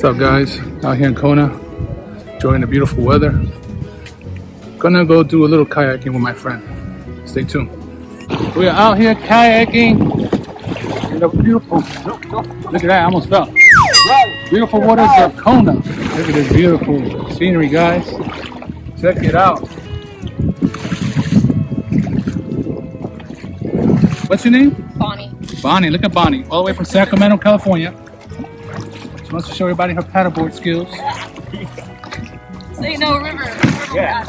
What's up, guys? Out here in Kona, enjoying the beautiful weather. Gonna go do a little kayaking with my friend. Stay tuned. We are out here kayaking in the beautiful, look at that, I almost fell. Beautiful waters of Kona. Look at this beautiful scenery, guys. Check it out. What's your name? Bonnie. Bonnie, look at Bonnie, all the way from Sacramento, California. She wants to show everybody her paddleboard skills. So you know river. Yeah.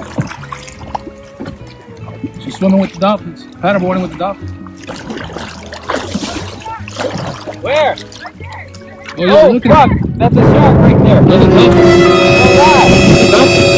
She's swimming with the dolphins, paddleboarding with the dolphins. Where? Oh, yeah, look at fuck! That's a shark right there. Look at the dolphins.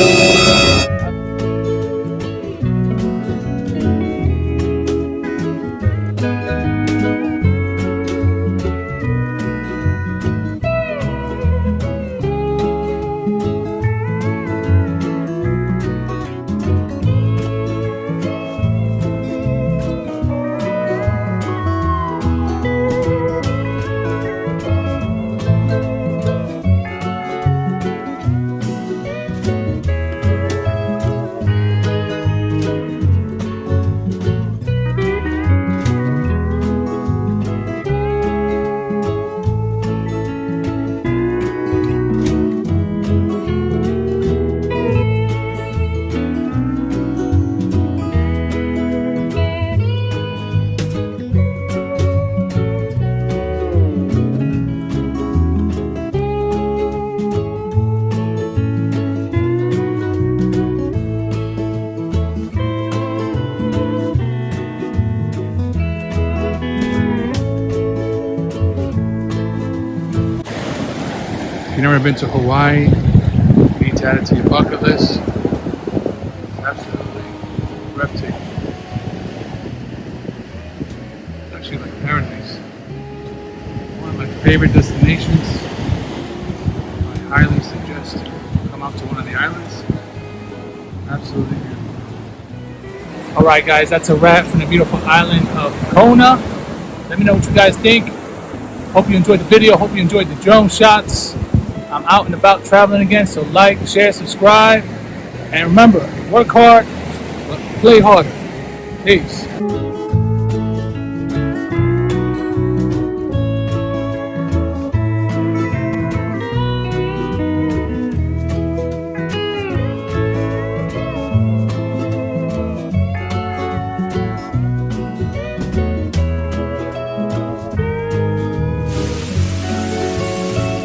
If you've never been to Hawaii, you need to add it to your bucket list. It's absolutely breathtaking. It's actually like paradise. One of my favorite destinations. I highly suggest you come out to one of the islands. Absolutely beautiful. Alright guys, that's a wrap from the beautiful island of Kona. Let me know what you guys think. Hope you enjoyed the video. Hope you enjoyed the drone shots. I'm out and about traveling again, so like, share, subscribe, and remember, work hard, but play harder. Peace.